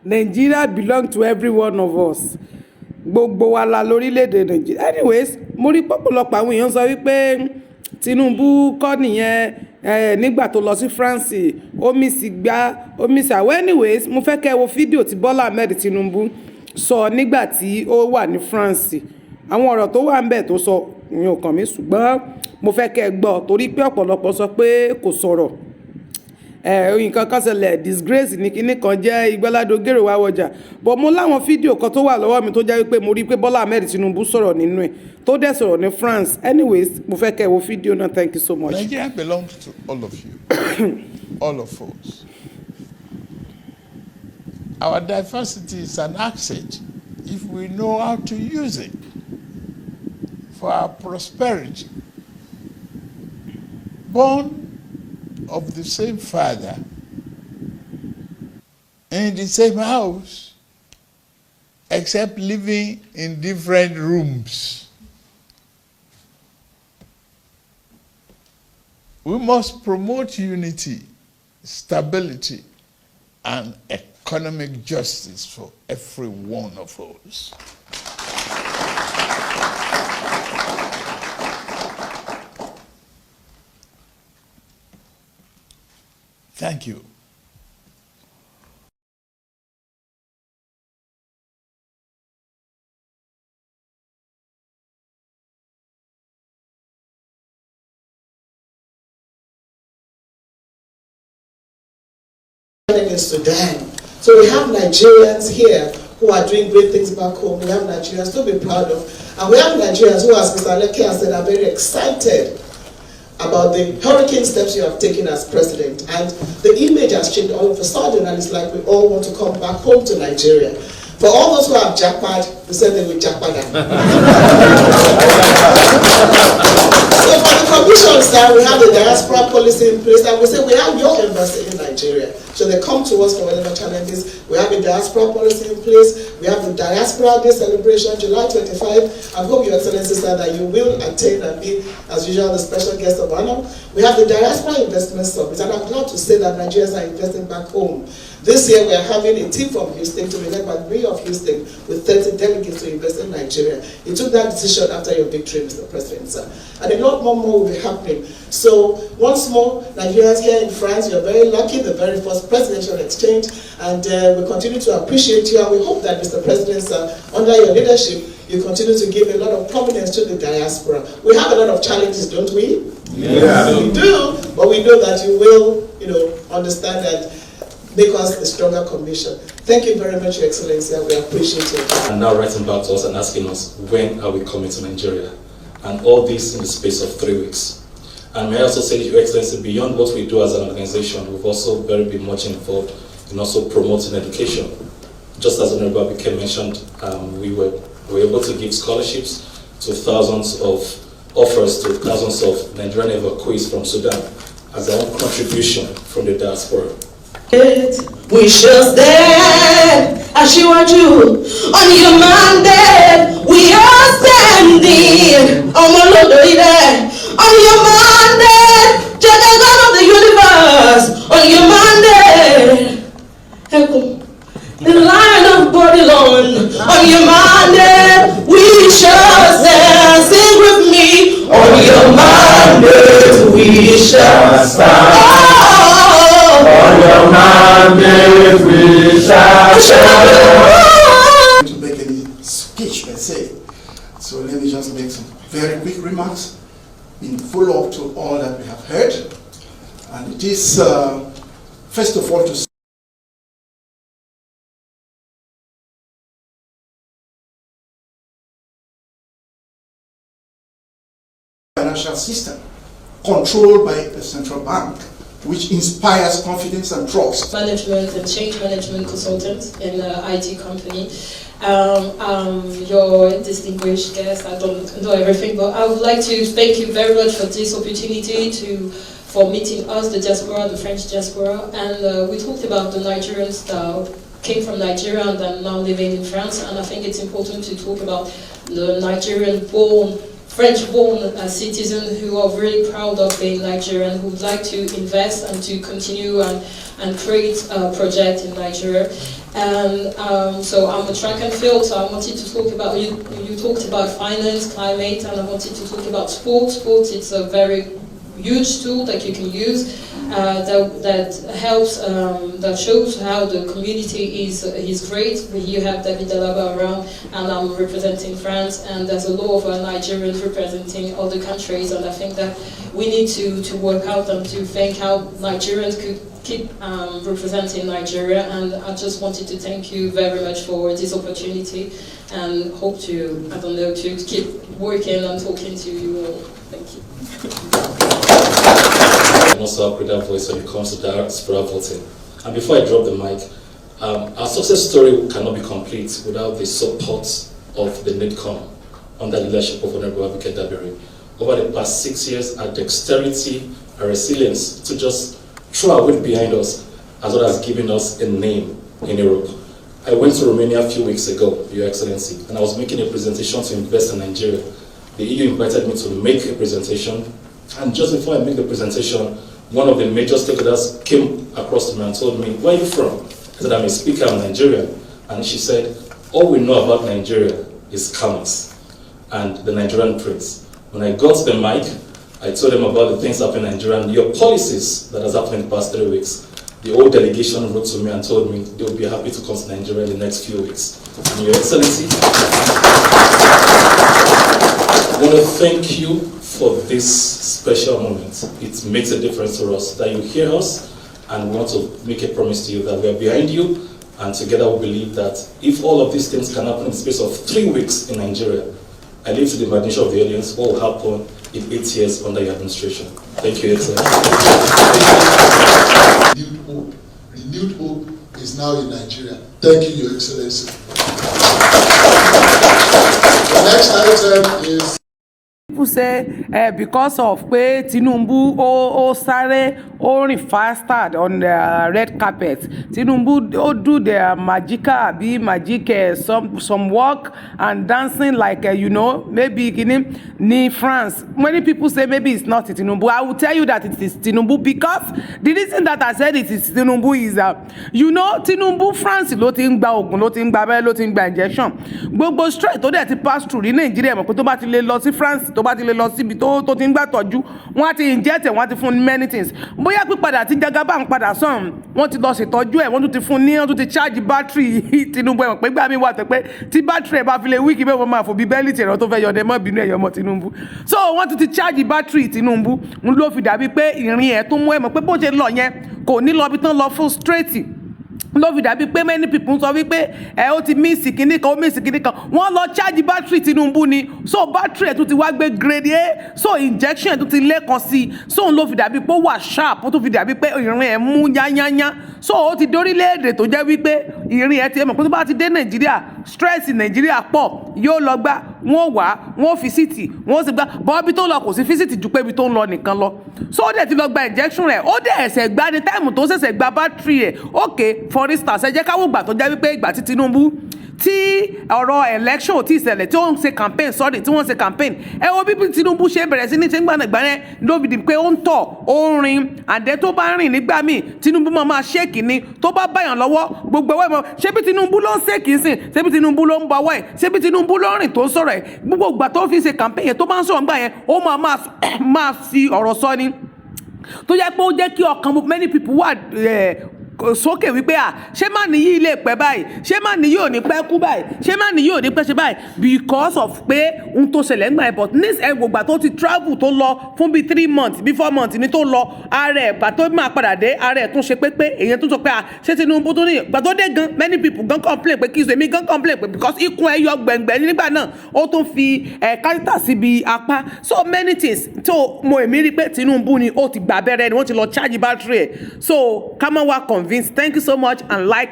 Nigeria belong to every one of us. Gbogbo wa la lórílẹ̀-èdè Nigeria. Anyways, mo rí pọ̀pọ̀lọpọ̀ àwọn èèyàn sọ wípé Tinubu kọ́ nìyẹn nígbà tó lọ sí France ó mísì gbá ó mísì àwọ̀. Anyways, mo fẹ́ kẹ́ wo fídíò tí Bọ́lá Ahmed Tinubu sọ nígbà tí ó wà ní France. Àwọn ọ̀rọ̀ tó wà ńbẹ̀ tó sọ ìyẹn ò kàn mí, ṣùgbọ́n mo fẹ́ kẹ́ gbọ́ torí pé ọ̀pọ̀lọpọ̀ sọ pé kò sọ̀rọ̀. Nǹkan kan ṣẹlẹ̀ disgrace ní kinní kan jẹ́ Ìgbọ́ládógèrè wá wọjà, but mo láwọn fídíò kan tó wà lọ́wọ́ mi tó jẹ́ wípé mo rí pé Bọ́lá Ahmed Tinubu sọ̀rọ̀ nínú ẹ̀ tó dẹ̀ sọ̀rọ̀ ní France. Anyways, mo fẹ́ kẹ́ wo fídíò náà. Thank you so much. Nigeria belongs to all of you, all of us. Our diversity is an asset if we know how to use it for our prosperity. Born of the same father, in the same house, except living in different rooms. We must promote unity, stability, and economic justice for every one of us. Thank you. In Sudan. So we have Nigerians here who are doing great things back home. We have Nigerians to be proud of. And we have Nigerians who, as Mr. Leke has said, are very excited about the hurricane steps you have taken as president. And the image has changed all of a sudden, and it's like we all want to come back home to Nigeria. For all those who have jackpot, we said they will jackpot. So for the commissions now, we have the diaspora policy in place, and we say we have your embassy in Nigeria. So they come to us for whatever challenges. We have a diaspora policy in place. We have the Diaspora Day celebration, July 25. I hope Your Excellency said that you will attend and be, as usual, the special guest of honor. We have the Diaspora Investment Summit, and I'm glad to say that Nigerians are investing back home. This year we are having a team from Houston to be led by the Mayor of Houston with 30 delegates to invest in Nigeria. You took that decision after your victory, Mr. President, sir. And a lot more will be happening. So once more, Nigerians here in France, you're very lucky, the very first presidential exchange, and we continue to appreciate you, and we hope that, Mr. President, sir, under your leadership, you continue to give a lot of prominence to the diaspora. We have a lot of challenges, don't we? Yeah. We do, but we know that you will, understand that make us a stronger commission. Thank you very much, Your Excellency, and we appreciate it. And now writing back to us and asking us, when are we coming to Nigeria? And all this in the space of 3 weeks. And may I also say, Your Excellency, beyond what we do as an organization, we've also been much involved in also promoting education. Just as Honorable Abike mentioned, we were able to give scholarships to thousands of offers to thousands of Nigerian evacuees from Sudan as our own contribution from the diaspora. We shall stand, Ashiwaju, on your mandate. We are standing, on your mandate, Judge God of the universe, on your mandate. The Lion of Babylon, on your mandate, we shall stand. Sing with me, on your mandate, we shall stand. On your mandate we shall stand. To make any speech per se, so let me just make some very quick remarks in follow-up to all that we have heard. And it is, first of all, to financial system controlled by the central bank, which inspires confidence and trust. Management and change management consultant in an IT company. Your distinguished guest, I don't know everything, but I would like to thank you very much for this opportunity for meeting us, the diaspora, the French diaspora, and we talked about the Nigerians that came from Nigeria and are now living in France, and I think it's important to talk about the Nigerian-born French-born citizens who are really proud of being Nigerian, who would like to invest and to continue and create a project in Nigeria. And so I'm a track and field, so I wanted to talk about, you talked about finance, climate, and I wanted to talk about sports. Sports, it's a very huge tool that you can use that helps, that shows how the community is great. You have David Alaba around, and I'm representing France, and there's a lot of Nigerians representing other countries, and I think that we need to work out and to think how Nigerians could keep representing Nigeria. And I just wanted to thank you very much for this opportunity, and hope to, I don't know, to keep working and talking to you all. Thank you. And also up with that voice when it comes to diaspora voting. And before I drop the mic, our success story cannot be complete without the support of the nkan under the leadership of Honorable Advocate Dabiri. Over the past 6 years, our dexterity, our resilience to just throw our weight behind us, as well as giving us a name in Europe. I went to Romania a few weeks ago, Your Excellency, and I was making a presentation to invest in Nigeria. The EU invited me to make a presentation, and just before I make the presentation, one of the major stakeholders came across to me and told me, "Where are you from?" I said, "I'm a speaker, I'm Nigerian." And she said, "All we know about Nigeria is camas and the Nigerian prince." When I got the mic, I told them about the things happening in Nigeria and your policies that has happened in the past 3 weeks. The whole delegation wrote to me and told me they will be happy to come to Nigeria in the next few weeks. And Your Excellency, I want to thank you for this special moment. It makes a difference to us that you hear us, and we want to make a promise to you that we are behind you, and together we believe that if all of these things can happen in the space of 3 weeks in Nigeria, I leave to the imagination of the audience what will happen in 8 years under your administration. Thank you, Excellency. Renewed hope. Renewed hope is now in Nigeria. Thank you, Your Excellency. The next item is. People say because of pé Tinubu ó sáré ó rìn faster on the red carpet, Tinubu ó do the magic some work and dancing like maybe ní France. Many people say maybe it's not Tinubu. I will tell you that it is Tinubu, because the reason that I said it is Tinubu is Tinubu France ló ti ń gba oògùn, ló ti ń gba abẹ́rẹ́, ló ti ń gba injection. Gbogbo straight tó dẹ̀ ti pass through ní Nàìjíríà mọ̀ pé tó bá ti lè lọ sí France, tó bá ti lè lọ síbi tó ti ń gbà tọ́jú, wọ́n á ti inject ẹ̀, wọ́n á ti fún many things. Bóyá pípadà tí Jagaba ń padà sàn, wọ́n ti lọ ṣètọ́jú ẹ̀, wọ́n tún ti fún ní, wọ́n tún ti charge battery Tinubu ẹ̀wọ̀n pé gbà mí wà tẹ́ pé tí battery ẹ̀ bá fi lè wíìkì bẹ́ẹ̀ wọ́n máa fò bí bẹ́ẹ̀lì tẹ̀rọ tó fẹ́ yọdẹ mọ́ bínú ẹ̀yọ́ ọmọ Tinubu. So wọ́n tún ti charge battery Tinubu, ń ló fi dàbí pé ìrìn ẹ̀ tó mú ẹ̀ mọ̀ pé bó ṣe lọ yẹn kò ní lọ bí tán lọ fún straight. Ló fi dàbí pé many people sọ wípé ó ti miss kìíní kan, ó miss kìíní kan, wọ́n lọ charge battery Tinubu ni, so battery ẹ̀ tún ti wá gbé grade A, so injection ẹ̀ tún ti lẹ́kan sí i, so ló fi dàbí pé ó wà sharp, ó tún fi dàbí pé ìrìn ẹ̀ mú yányányá, so ó ti dórílẹ̀-èdè tó jẹ́ wípé ìrìn ẹ̀ ti mọ̀ pé tó bá ti dé Nàìjíríà, stress Nàìjíríà pọ̀, yóò lọ gbá, wọ́n wá, wọ́n fi síìtì, wọ́n sì gbá, bọ́ ibi tó lọ kò sí físìtì ju pé ibi tó ń lọ nìkan lọ, so ó dẹ̀ ti lọ gba injection rẹ̀, ó dẹ̀ ẹ̀sẹ̀ gbá ní táìmù tó ṣẹ̀ṣẹ̀ gba battery ẹ̀. Okay, for instance, ẹ jẹ́ káwọ́ gbà tó jẹ́ wípé ìgbà tí Tinubu tí ọ̀rọ̀ election tí ìṣẹ̀lẹ̀ tí ó ń ṣe campaign tí wọ́n ṣe campaign, ẹ wo bí Tinubu ṣe bẹ̀rẹ̀ sí ní ṣe ń gbànàgbà yẹn ló fi di pé ó ń tọ̀, ó ń rin, àdé tó bá rìn nígbà míì Tinubu máa ṣéèkì ni, tó bá báyàn lọ́wọ́ gbogbo ẹwọ́ ìmọ̀, ṣé bí Tinubu ló ń ṣéèkì sìn, ṣé bí Tinubu ló ń bọwọ́ ẹ̀, ṣé bí Tinubu ló ń rìn tó ń sọ̀rọ̀ ẹ̀, gbogbo ìgbà tó fi ṣe campaign yẹn tó bá ń sọ̀rọ̀ ńgbà yẹn ó máa fi ọ̀rọ̀ sọ ni, tó jẹ́ pé ó jẹ́ kí ọkàn many people wà sókè wípé ṣé má nìyí ilé pẹ́ báyìí, ṣé má nìyí ò ní pẹ́ kú báyìí, ṣé má nìyí ò ní pẹ́ ṣe báyìí, because of pé ohun tó ṣẹlẹ̀ ń gbà ẹ̀. But ní ẹgbògbà tó ti travel tó lọ fún bíi 3 months bí 4 months ní tó lọ, Aare ẹ̀gbà tó máa padà dé, Aare ẹ̀ tún ṣe pépé, èyàn tún sọ pé ṣé Tinubu tó ní ìgbà tó dé gan, many people gan complain pé kí èmi gan complain pé because ikùn ẹ̀ yọ gbẹ̀ngbẹ̀ nígbà náà, ó tún fi kárítà síbi apá, so many things. So mo èmi rí pé Tinubu ni ó ti gbà abẹ́rẹ́ ni wọ́n ti lọ charge battery ẹ̀, so ká má wá convinced. Thank you so much, and like